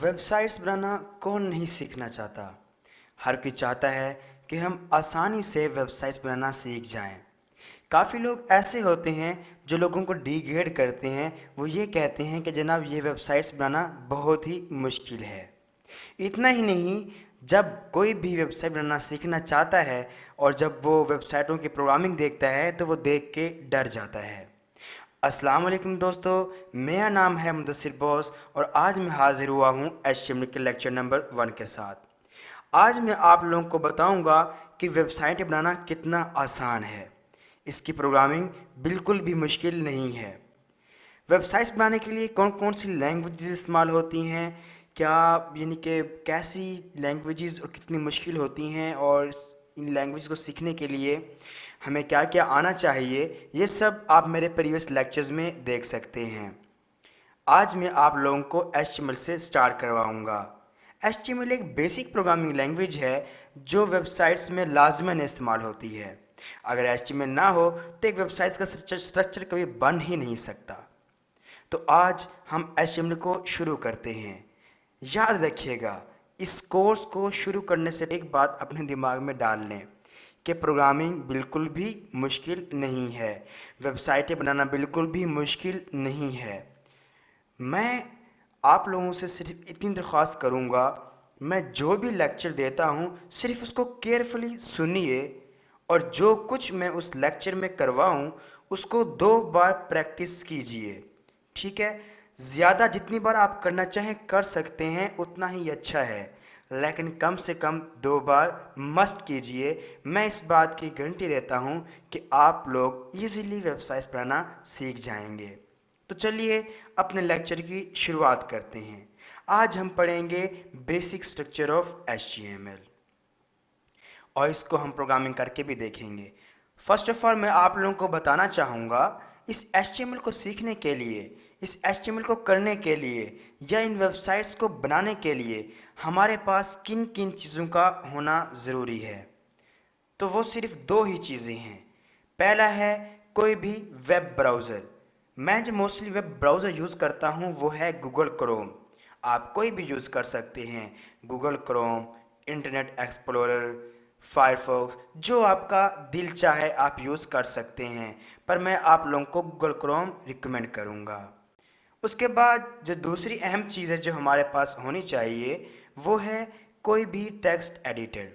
Websites बनाना कौन नहीं सीखना चाहता। हर कोई चाहता है कि हम आसानी से वेबसाइट्स बनाना सीख जाएं। काफ़ी लोग ऐसे होते हैं जो लोगों को डिग्रेड करते हैं। वो ये कहते हैं कि जनाब ये वेबसाइट्स बनाना बहुत ही मुश्किल है। इतना ही नहीं, जब कोई भी वेबसाइट बनाना सीखना चाहता है और जब वो वेबसाइटों की प्रोग्रामिंग देखता है तो वो देख के डर जाता है। अस्सलाम वालेकुम दोस्तों, मेरा नाम है मुदस्सिर बॉस और आज मैं हाजिर हुआ हूँ HTML के लेक्चर नंबर 1 के साथ। आज मैं आप लोगों को बताऊंगा कि वेबसाइट बनाना कितना आसान है। इसकी प्रोग्रामिंग बिल्कुल भी मुश्किल नहीं है। वेबसाइट्स बनाने के लिए कौन कौन सी लैंग्वेजेस इस्तेमाल होती हैं, क्या यानी कि कैसी लैंग्वेजेस और कितनी मुश्किल होती हैं, और इन लैंग्वेज को सीखने के लिए हमें क्या क्या आना चाहिए, ये सब आप मेरे प्रीवियस लेक्चर्स में देख सकते हैं। आज मैं आप लोगों को HTML से स्टार्ट करवाऊंगा। HTML एक बेसिक प्रोग्रामिंग लैंग्वेज है जो वेबसाइट्स में लाजमन इस्तेमाल होती है। अगर HTML ना हो तो एक वेबसाइट का स्ट्रक्चर कभी बन ही नहीं सकता। तो आज हम HTML को शुरू करते हैं। याद रखिएगा, इस कोर्स को शुरू करने से एक बात अपने दिमाग में डाल लें कि प्रोग्रामिंग बिल्कुल भी मुश्किल नहीं है, वेबसाइटें बनाना बिल्कुल भी मुश्किल नहीं है। मैं आप लोगों से सिर्फ इतनी दरख्वास्त करूँगा, मैं जो भी लेक्चर देता हूँ सिर्फ उसको केयरफुली सुनिए और जो कुछ मैं उस लेक्चर में करवाऊँ उसको 2 बार प्रैक्टिस कीजिए। ठीक है, ज़्यादा जितनी बार आप करना चाहें कर सकते हैं, उतना ही अच्छा है, लेकिन कम से कम 2 बार मस्ट कीजिए। मैं इस बात की गारंटी देता हूँ कि आप लोग इजीली वेबसाइट्स बनाना सीख जाएंगे। तो चलिए अपने लेक्चर की शुरुआत करते हैं। आज हम पढ़ेंगे बेसिक स्ट्रक्चर ऑफ HTML और इसको हम प्रोग्रामिंग करके भी देखेंगे। फर्स्ट ऑफ ऑल मैं आप लोगों को बताना चाहूँगा, इस HTML को सीखने के लिए, इस HTML को करने के लिए या इन वेबसाइट्स को बनाने के लिए हमारे पास किन किन चीज़ों का होना ज़रूरी है। तो वो सिर्फ 2 ही चीज़ें हैं। पहला है कोई भी वेब ब्राउज़र। मैं जो मोस्टली वेब ब्राउज़र यूज़ करता हूँ वो है गूगल क्रोम। आप कोई भी यूज़ कर सकते हैं, Google Chrome, internet explorer, Firefox, जो आपका दिल चाहे आप यूज़ कर सकते हैं, पर मैं आप लोगों को गूगल क्रोम रिकमेंड करूँगा। उसके बाद जो दूसरी अहम चीज़ है जो हमारे पास होनी चाहिए वो है कोई भी टेक्स्ट एडिटर।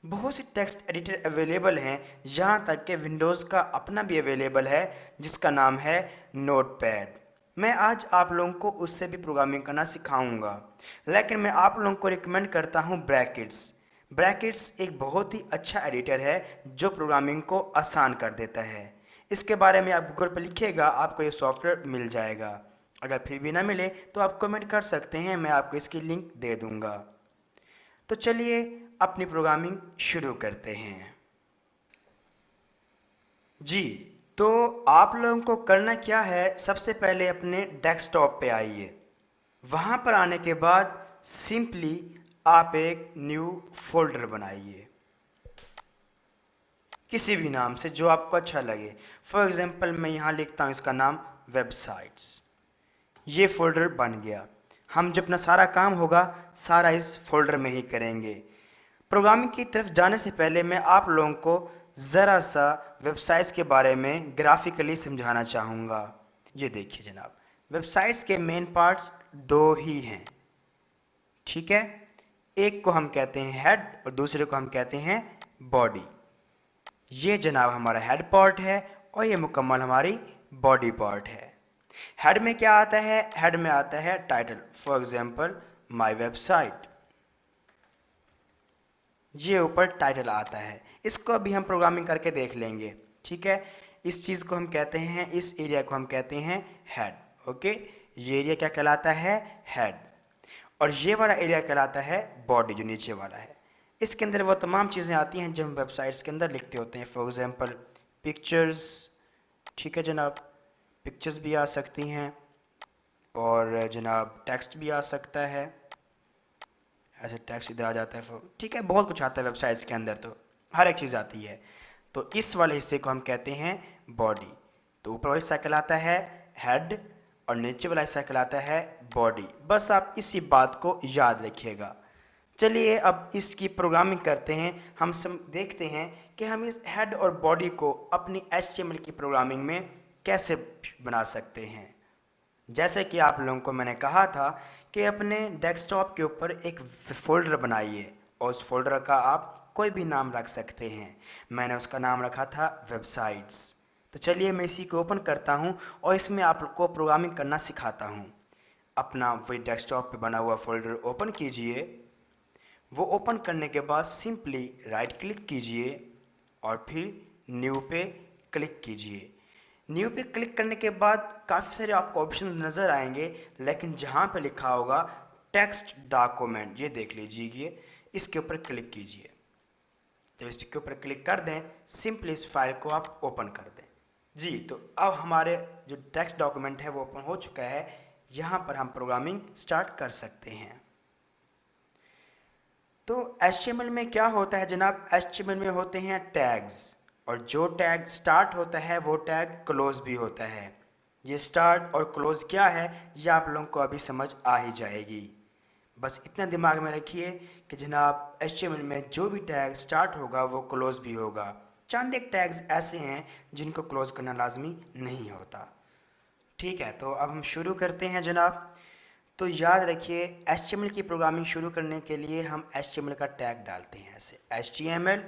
बहुत से टेक्स्ट एडिटर अवेलेबल हैं, यहाँ तक कि विंडोज़ का अपना भी अवेलेबल है जिसका नाम है नोटपैड। मैं आज आप लोगों को उससे भी प्रोग्रामिंग करना सिखाऊंगा, लेकिन मैं आप लोगों को रिकमेंड करता हूँ ब्रैकेट्स। ब्रैकेट्स एक बहुत ही अच्छा एडिटर है जो प्रोग्रामिंग को आसान कर देता है। इसके बारे में आप गूगल पर लिखिएगा, आपको ये सॉफ्टवेयर मिल जाएगा। अगर फिर भी ना मिले तो आप कमेंट कर सकते हैं, मैं आपको इसकी लिंक दे दूँगा। तो चलिए अपनी प्रोग्रामिंग शुरू करते हैं। जी, तो आप लोगों को करना क्या है, सबसे पहले अपने डेस्कटॉप पे आइए। वहाँ पर आने के बाद सिंपली आप एक न्यू फोल्डर बनाइए किसी भी नाम से जो आपको अच्छा लगे। फॉर एग्जांपल मैं यहाँ लिखता हूँ इसका नाम वेबसाइट्स। ये फोल्डर बन गया। हम जब अपना सारा काम होगा सारा इस फोल्डर में ही करेंगे। प्रोग्रामिंग की तरफ जाने से पहले मैं आप लोगों को ज़रा सा वेबसाइट्स के बारे में ग्राफिकली समझाना चाहूँगा। ये देखिए जनाब, वेबसाइट्स के मेन पार्ट्स 2 ही हैं। ठीक है, एक को हम कहते हैं हेड और दूसरे को हम कहते हैं बॉडी। ये जनाब हमारा हेड पार्ट है और ये मुकम्मल हमारी बॉडी पार्ट है। हेड में क्या आता है? हेड में आता है title, for example my website. ये ऊपर टाइटल आता है। इसको अभी हम प्रोग्रामिंग करके देख लेंगे। ठीक है, इस चीज़ को हम कहते हैं, इस एरिया को हम कहते हैं हेड। ओके, ये एरिया क्या कहलाता है? हेड। और ये वाला एरिया कहलाता है बॉडी, जो नीचे वाला है। इसके अंदर वो तमाम चीज़ें आती हैं जो हम वेबसाइट्स के अंदर लिखते होते हैं। For example pictures. ठीक है जनाब, पिक्चर्स भी आ सकती हैं और जनाब टेक्स्ट भी आ सकता है। ऐसे टेक्स्ट इधर आ जाता है। ठीक है, बहुत कुछ आता है वेबसाइट्स के अंदर, तो हर एक चीज़ आती है। तो इस वाले हिस्से को हम कहते हैं बॉडी। तो ऊपर वाला हिस्सा कहलाता है हेड और नीचे वाला हिस्सा कहलाता है बॉडी। बस आप इसी बात को याद रखिएगा। चलिए अब इसकी प्रोग्रामिंग करते हैं। हम सब देखते हैं कि हम इस हेड और बॉडी को अपनी HTML की प्रोग्रामिंग में कैसे बना सकते हैं। जैसे कि आप लोगों को मैंने कहा था कि अपने डेस्कटॉप के ऊपर एक फ़ोल्डर बनाइए और उस फोल्डर का आप कोई भी नाम रख सकते हैं। मैंने उसका नाम रखा था वेबसाइट्स। तो चलिए मैं इसी को ओपन करता हूँ और इसमें आपको प्रोग्रामिंग करना सिखाता हूँ। अपना वही डेस्कटॉप पे बना हुआ फोल्डर ओपन कीजिए। वो ओपन करने के बाद सिंपली राइट क्लिक कीजिए और फिर न्यू पे क्लिक कीजिए। न्यू पे क्लिक करने के बाद काफ़ी सारे आपको ऑप्शन नज़र आएंगे, लेकिन जहाँ पे लिखा होगा टेक्स्ट डॉक्यूमेंट, ये देख लीजिए, इसके ऊपर क्लिक कीजिए। जब इसके ऊपर क्लिक कर दें, सिंपली इस फाइल को आप ओपन कर दें। जी, तो अब हमारे जो टेक्स्ट डॉक्यूमेंट है वो ओपन हो चुका है। यहाँ पर हम प्रोग्रामिंग स्टार्ट कर सकते हैं। तो HTML में क्या होता है जनाब, HTML में होते हैं टैग्स, और जो टैग स्टार्ट होता है वो टैग क्लोज भी होता है। ये स्टार्ट और क्लोज क्या है ये आप लोगों को अभी समझ आ ही जाएगी। बस इतना दिमाग में रखिए कि जनाब HTML में जो भी टैग स्टार्ट होगा वो क्लोज भी होगा। चंद एक टैग्स ऐसे हैं जिनको क्लोज करना लाजमी नहीं होता। ठीक है, तो अब हम शुरू करते हैं जनाब। तो याद रखिए HTML की प्रोग्रामिंग शुरू करने के लिए हम HTML का टैग डालते हैं, ऐसे HTML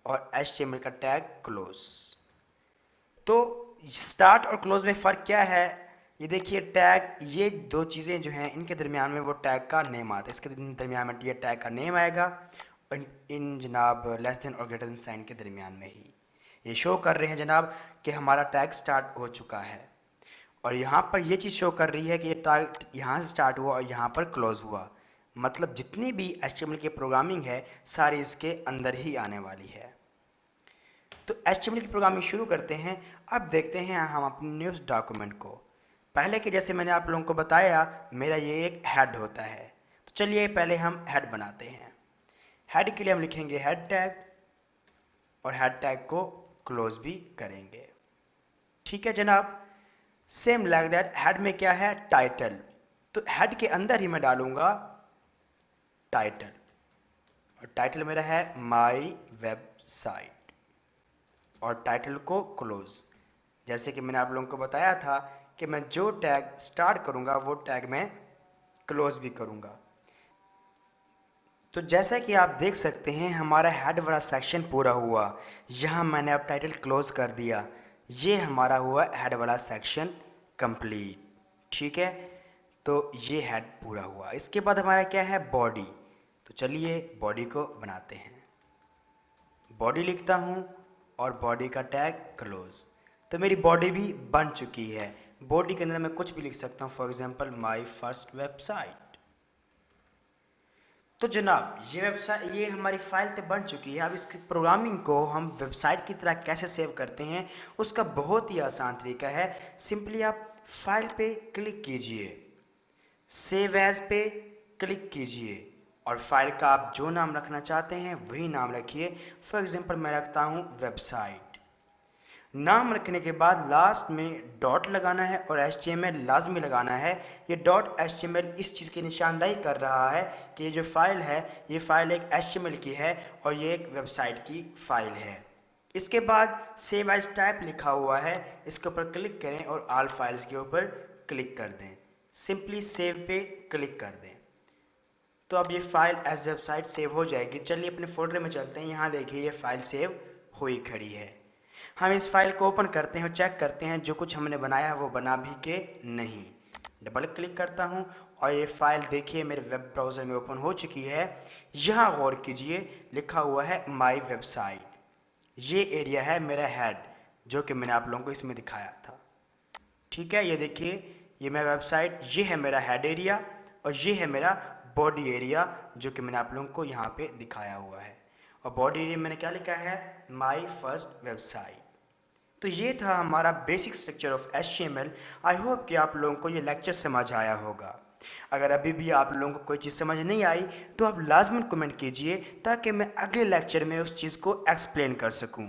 और HTML का टैग क्लोज। तो स्टार्ट और क्लोज में फ़र्क क्या है, ये देखिए टैग, ये दो चीज़ें जो हैं इनके दरमियान में वो टैग का नेम आता है। इसके दरमियान में ये टैग का नेम आएगा, इन जनाब लेस देन और ग्रेटर देन साइन के दरमियान में ही ये शो कर रहे हैं जनाब कि हमारा टैग स्टार्ट हो चुका है। और यहाँ पर ये चीज़ शो कर रही है कि ये टैग यहाँ से स्टार्ट हुआ और यहाँ पर क्लोज हुआ। मतलब जितनी भी HTML की प्रोग्रामिंग है सारी इसके अंदर ही आने वाली है। तो HTML की प्रोग्रामिंग शुरू करते हैं। अब देखते हैं हम अपने न्यूज़ डॉक्यूमेंट को। पहले के जैसे मैंने आप लोगों को बताया मेरा ये एक हेड होता है। तो चलिए पहले हम हेड बनाते हैं। हेड के लिए हम लिखेंगे हेड टैग और हेड टैग को क्लोज भी करेंगे। ठीक है जनाब, सेम लाइक दैट हेड में क्या है, टाइटल। तो हेड के अंदर ही मैं डालूंगा टाइटल, और टाइटल मेरा है माई वेबसाइट, और टाइटल को क्लोज। जैसे कि मैंने आप लोगों को बताया था कि मैं जो टैग स्टार्ट करूंगा वो टैग मैं क्लोज भी करूंगा। तो जैसा कि आप देख सकते हैं हमारा हेड वाला सेक्शन पूरा हुआ। यहाँ मैंने अब टाइटल क्लोज कर दिया। ये हमारा हुआ हेड वाला सेक्शन कंप्लीट। ठीक है, तो ये हेड पूरा हुआ। इसके बाद हमारा क्या है, बॉडी। तो चलिए बॉडी को बनाते हैं। बॉडी लिखता हूँ और बॉडी का टैग क्लोज। तो मेरी बॉडी भी बन चुकी है। बॉडी के अंदर मैं कुछ भी लिख सकता हूँ, for example my first website. तो जनाब ये हमारी फाइल तो बन चुकी है। अब इसकी प्रोग्रामिंग को हम वेबसाइट की तरह कैसे सेव करते हैं उसका बहुत ही आसान तरीका है। सिंपली आप फाइल पे क्लिक कीजिए, सेव एज पे क्लिक कीजिए और फाइल का आप जो नाम रखना चाहते हैं वही नाम रखिए। फॉर एग्जांपल मैं रखता हूँ वेबसाइट। नाम रखने के बाद लास्ट में डॉट लगाना है और HTML लाजमी लगाना है। ये डॉट HTML इस चीज़ की निशानदाही कर रहा है कि ये जो फाइल है ये फाइल एक HTML की है और ये एक वेबसाइट की फाइल है। इसके बाद सेव एज टाइप लिखा हुआ है, इसके ऊपर क्लिक करें और ऑल फाइल्स के ऊपर क्लिक कर दें। सिंपली सेव पे क्लिक कर दें तो अब ये फाइल एज वेबसाइट सेव हो जाएगी। चलिए अपने फोल्डर में चलते हैं। यहाँ देखिए ये फाइल सेव हुई खड़ी है। हम इस फाइल को ओपन करते हैं और चेक करते हैं जो कुछ हमने बनाया है वो बना भी के नहीं। डबल क्लिक करता हूँ और ये फाइल देखिए मेरे वेब ब्राउज़र में ओपन हो चुकी है। यहाँ गौर कीजिए लिखा हुआ है माई वेबसाइट। ये एरिया है मेरा हेड जो कि मैंने आप लोगों को इसमें दिखाया था। ठीक है, ये देखिए ये मेरा वेबसाइट, ये है मेरा हेड एरिया और ये है मेरा बॉडी एरिया जो कि मैंने आप लोगों को यहाँ पे दिखाया हुआ है। और बॉडी एरिया मैंने क्या लिखा है, माई फर्स्ट वेबसाइट। तो ये था हमारा basic structure of HTML। I hope कि आप लोगों को ये लेक्चर समझ आया होगा। अगर अभी भी आप लोगों को कोई चीज़ समझ नहीं आई तो आप लाजमन कमेंट कीजिए ताकि मैं अगले लेक्चर में उस चीज़ को एक्सप्लेन कर सकूं।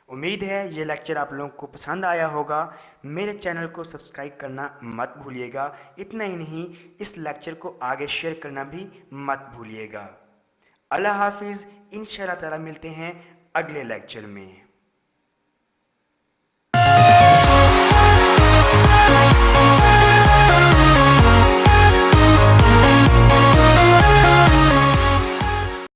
उम्मीद है ये लेक्चर आप लोगों को पसंद आया होगा। मेरे चैनल को सब्सक्राइब करना मत भूलिएगा। इतना ही नहीं, इस लेक्चर को आगे शेयर करना भी मत भूलिएगा। अल्लाह हाफिज़। इंशाअल्लाह ताला मिलते हैं अगले लेक्चर में।